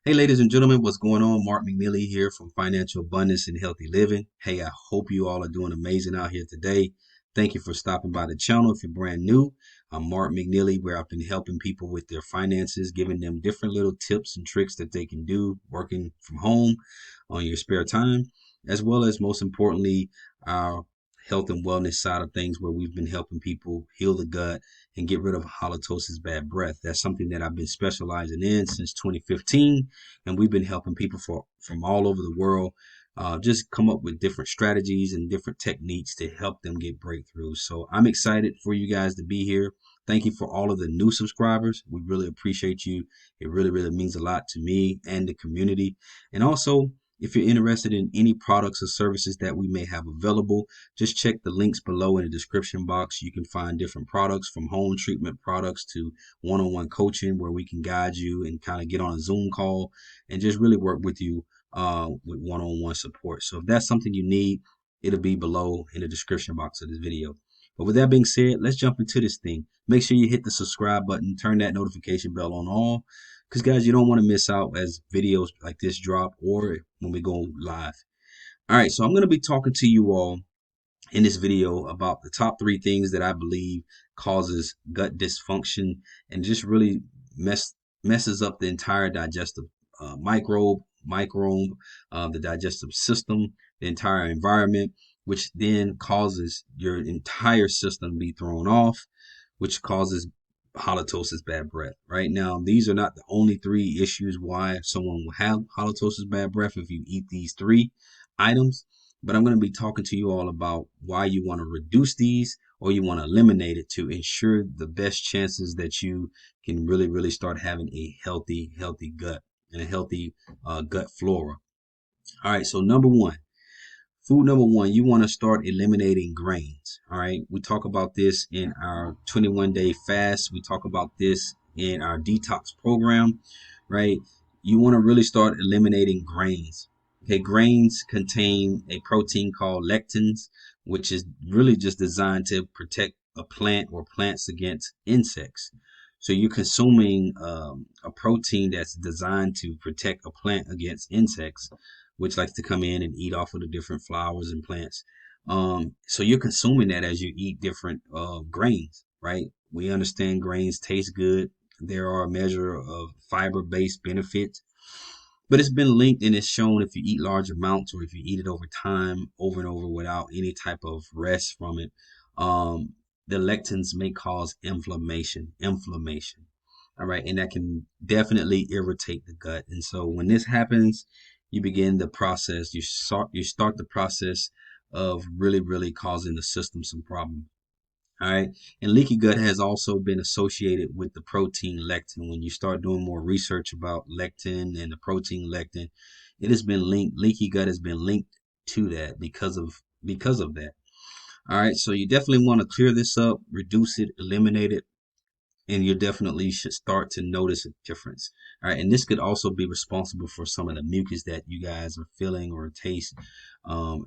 Hey, ladies and gentlemen, what's going on? Mark McNeely here from Financial Abundance and Healthy Living. Hey, I hope you all are doing amazing out here today. Thank you for stopping by the channel. If you're brand new, I'm Mark McNeely, where I've been helping people with their finances, giving them different little tips and tricks that they can do working from home on your spare time, as well as most importantly, our health and wellness side of things, where we've been helping people heal the gut and get rid of halitosis, bad breath. That's something that I've been specializing in since 2015, and we've been helping people from all over the world just come up with different strategies and different techniques to help them get breakthroughs. So I'm excited for you guys to be here. Thank you for all of the new subscribers. We really appreciate you. It really means a lot to me and the community. And also, if you're interested in any products or services that we may have available, just check the links below in the description box. You can find different products, from home treatment products to one-on-one coaching, where we can guide you and kind of get on a Zoom call and just really work with you with one-on-one support. So if that's something you need, it'll be below in the description box of this video. But with that being said, let's jump into this thing. Make sure you hit the subscribe button, turn that notification bell on all, because guys, you don't want to miss out as videos like this drop or when we go live. All right, so I'm going to be talking to you all in this video about the top 3 things that I believe causes gut dysfunction and just really messes up the entire digestive microbe, the digestive system, the entire environment, which then causes your entire system to be thrown off, which causes halitosis, bad breath. Right now, these are not the only 3 issues why someone will have halitosis, bad breath if you eat these 3 items. But I'm going to be talking to you all about why you want to reduce these or you want to eliminate it to ensure the best chances that you can really start having a healthy gut and a healthy gut flora. All right, so food number one, you want to start eliminating grains. All right, we talk about this in our 21-day fast. We talk about this in our detox program, right? You want to really start eliminating grains. Okay, grains contain a protein called lectins, which is really just designed to protect a plant or plants against insects. So you're consuming a protein that's designed to protect a plant against insects, which likes to come in and eat off of the different flowers and plants. So you're consuming that as you eat different grains, right? We understand grains taste good. There are a measure of fiber-based benefits, but it's been linked and it's shown if you eat large amounts or if you eat it over time, over and over without any type of rest from it, the lectins may cause inflammation. All right, and that can definitely irritate the gut. And so when this happens, you begin the process. You start the process of really causing the system some problem. All right. And leaky gut has also been associated with the protein lectin. When you start doing more research about lectin and the protein lectin, it has been linked. Leaky gut has been linked to that because of that. All right. So you definitely want to clear this up, reduce it, eliminate it, and you definitely should start to notice a difference. All right. And this could also be responsible for some of the mucus that you guys are feeling or taste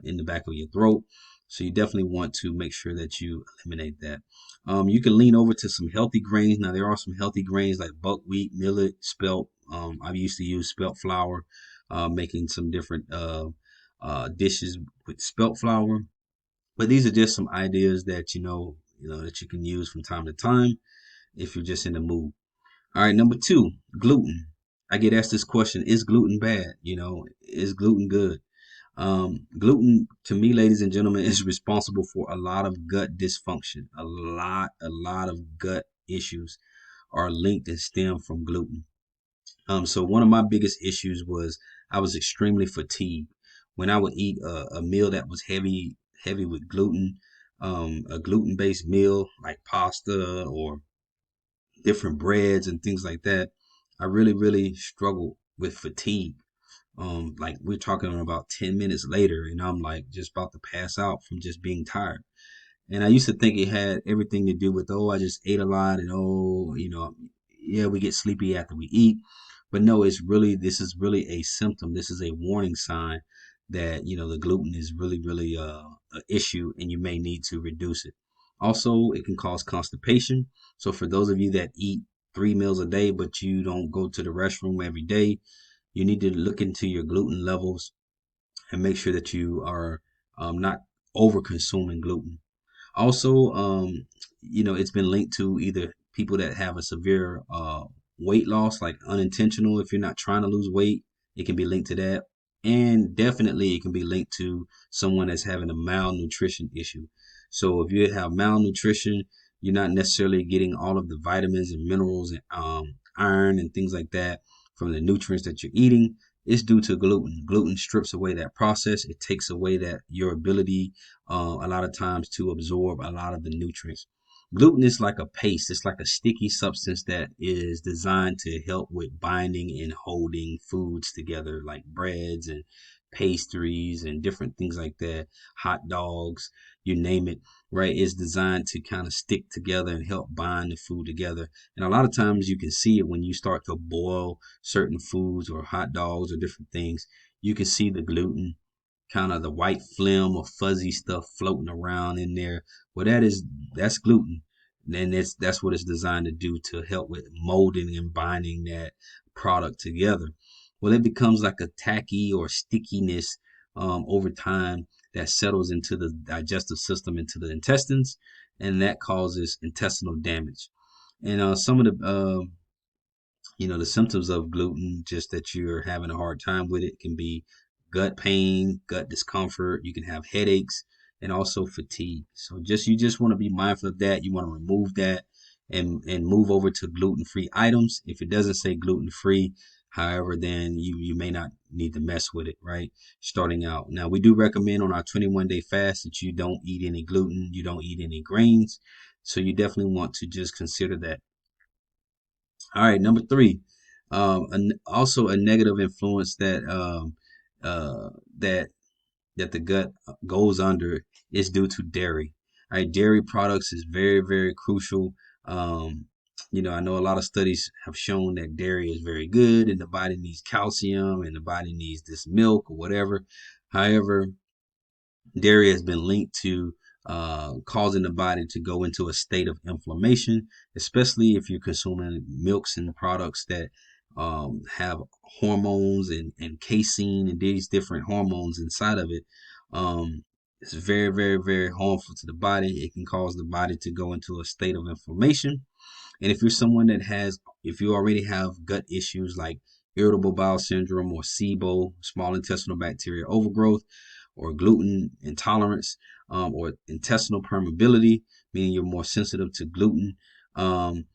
in the back of your throat. So you definitely want to make sure that you eliminate that. You can lean over to some healthy grains. Now, there are some healthy grains like buckwheat, millet, spelt. I used to use spelt flour, making some different dishes with spelt flour. But these are just some ideas that that you can use from time to time if you're just in the mood. All right, number 2, gluten. I get asked this question: is gluten bad? Is gluten good? Gluten, to me, ladies and gentlemen, is responsible for a lot of gut dysfunction. A lot of gut issues are linked and stem from gluten. So one of my biggest issues was I was extremely fatigued when I would eat a meal that was heavy with gluten, a gluten-based meal like pasta or different breads and things like that. I really struggled with fatigue. Like we're talking about 10 minutes later, and I'm like just about to pass out from just being tired. And I used to think it had everything to do with, oh, I just ate a lot, and oh, yeah, we get sleepy after we eat. But no, this is really a symptom. This is a warning sign that, the gluten is really an issue, and you may need to reduce it. Also, it can cause constipation. So for those of you that eat 3 meals a day, but you don't go to the restroom every day, you need to look into your gluten levels and make sure that you are not over consuming gluten. Also, it's been linked to either people that have a severe weight loss, like unintentional. If you're not trying to lose weight, it can be linked to that. And definitely it can be linked to someone that's having a malnutrition issue. So if you have malnutrition, you're not necessarily getting all of the vitamins and minerals and iron and things like that from the nutrients that you're eating. It's due to gluten. Gluten strips away that process. It takes away that your ability a lot of times to absorb a lot of the nutrients. Gluten is like a paste. It's like a sticky substance that is designed to help with binding and holding foods together, like breads and pastries and different things like that, hot dogs, you name it, right? It's designed to kind of stick together and help bind the food together. And a lot of times you can see it when you start to boil certain foods or hot dogs or different things. You can see the gluten, kind of the white phlegm or fuzzy stuff floating around in there. Well, that's gluten, and that's what it's designed to do, to help with molding and binding that product together. Well, it becomes like a tacky or stickiness over time that settles into the digestive system, into the intestines, and that causes intestinal damage. And some of the symptoms of gluten, just that you're having a hard time with it, can be gut pain, gut discomfort. You can have headaches and also fatigue. So you just want to be mindful of that. You want to remove that and move over to gluten-free items. If it doesn't say gluten-free, however, then you may not need to mess with it, right? Starting out. Now, we do recommend on our 21-day fast that you don't eat any gluten, you don't eat any grains. So you definitely want to just consider that. All right, number three, also a negative influence uh, that that the gut goes under is due to dairy. All right, dairy products is very, very crucial. Um, I know a lot of studies have shown that dairy is very good, and the body needs calcium, and the body needs this milk or whatever. However, dairy has been linked to causing the body to go into a state of inflammation, especially if you're consuming milks and products that have hormones and casein and these different hormones inside of it. It's very, very, very harmful to the body. It can cause the body to go into a state of inflammation. And if you're someone if you already have gut issues like irritable bowel syndrome or SIBO, small intestinal bacteria overgrowth, or gluten intolerance, or intestinal permeability, meaning you're more sensitive to gluten, um,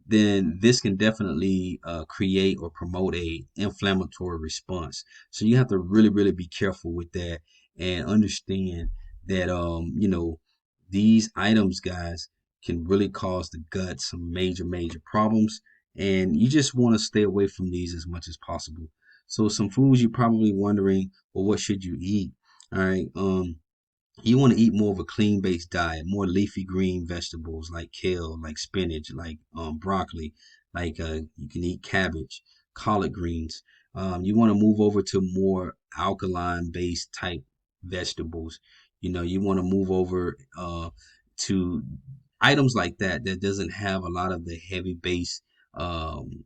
then this can definitely create or promote a inflammatory response. So you have to really, really be careful with that and understand that these items, guys, can really cause the gut some major, major problems. And you just want to stay away from these as much as possible. So some foods you're probably wondering, well, what should you eat? All right. You want to eat more of a clean based diet, more leafy green vegetables like kale, like spinach, like broccoli, like you can eat cabbage, collard greens. You want to move over to more alkaline based type vegetables. You want to move over to items like that doesn't have a lot of the heavy base, um,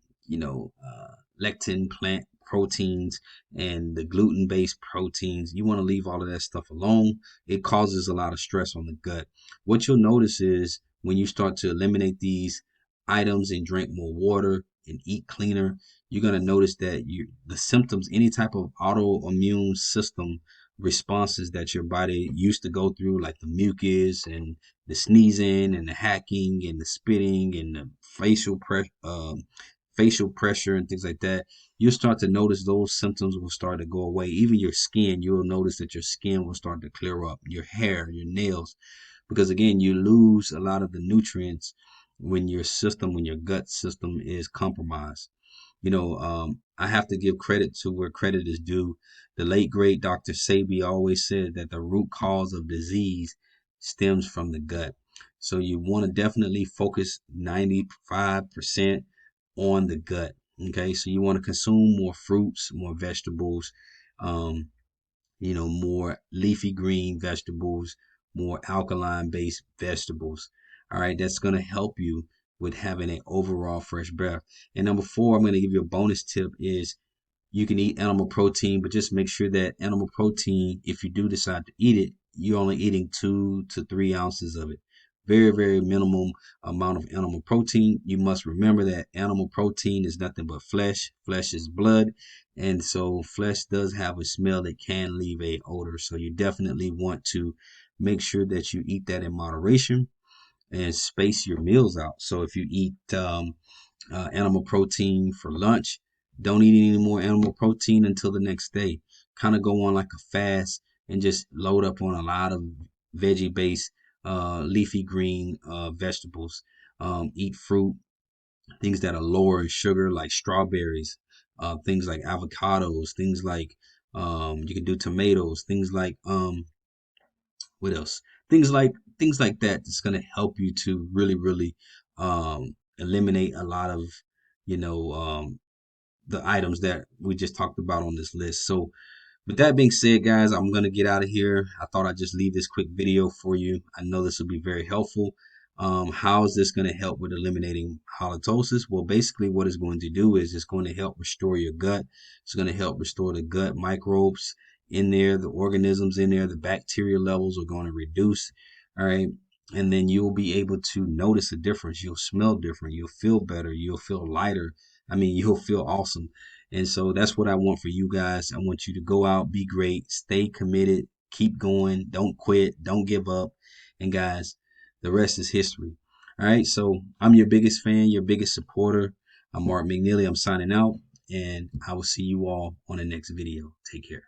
lectin plant proteins and the gluten based proteins. You want to leave all of that stuff alone. It causes a lot of stress on the gut. What you'll notice is when you start to eliminate these items and drink more water and eat cleaner, you're going to notice that the symptoms, any type of autoimmune system responses that your body used to go through, like the mucus and the sneezing and the hacking and the spitting and the facial pressure and things like that, you'll start to notice those symptoms will start to go away. Even your skin, you'll notice that your skin will start to clear up, your hair, your nails, because again, you lose a lot of the nutrients when your gut system is compromised. I have to give credit to where credit is due. The late great Dr. Sabi always said that the root cause of disease stems from the gut. So you want to definitely focus 95% on the gut. Okay, so you want to consume more fruits, more vegetables, um, more leafy green vegetables, more alkaline based vegetables. All right, that's going to help you with having an overall fresh breath. And number four, I'm going to give you a bonus tip is You can eat animal protein, but just make sure that animal protein, if you do decide to eat it, you're only eating 2 to 3 ounces of it. Very, very minimum amount of animal protein. You must remember that animal protein is nothing but flesh. Flesh is blood. And so flesh does have a smell that can leave a odor. So you definitely want to make sure that you eat that in moderation and space your meals out. So if you eat animal protein for lunch, don't eat any more animal protein until the next day. Kind of go on like a fast and just load up on a lot of veggie based, leafy green vegetables. Eat fruit, things that are lower in sugar, like strawberries, things like avocados, things like you can do tomatoes, things like what else? Things like that. That's gonna help you to really, really eliminate a lot of you know the items that we just talked about on this list. So with that being said, guys, I'm going to get out of here. I thought I'd just leave this quick video for you. I know this will be very helpful. How is this going to help with eliminating halitosis? Well, basically what it's going to do is it's going to help restore your gut. It's going to help restore the gut microbes in there, the organisms in there, the bacteria levels are going to reduce. All right. And then you'll be able to notice a difference. You'll smell different. You'll feel better. You'll feel lighter. I mean, you'll feel awesome. And so that's what I want for you guys. I want you to go out, be great, stay committed, keep going, don't quit, don't give up. And guys, the rest is history. All right. So I'm your biggest fan, your biggest supporter. I'm Mark McNeely. I'm signing out, and I will see you all on the next video. Take care.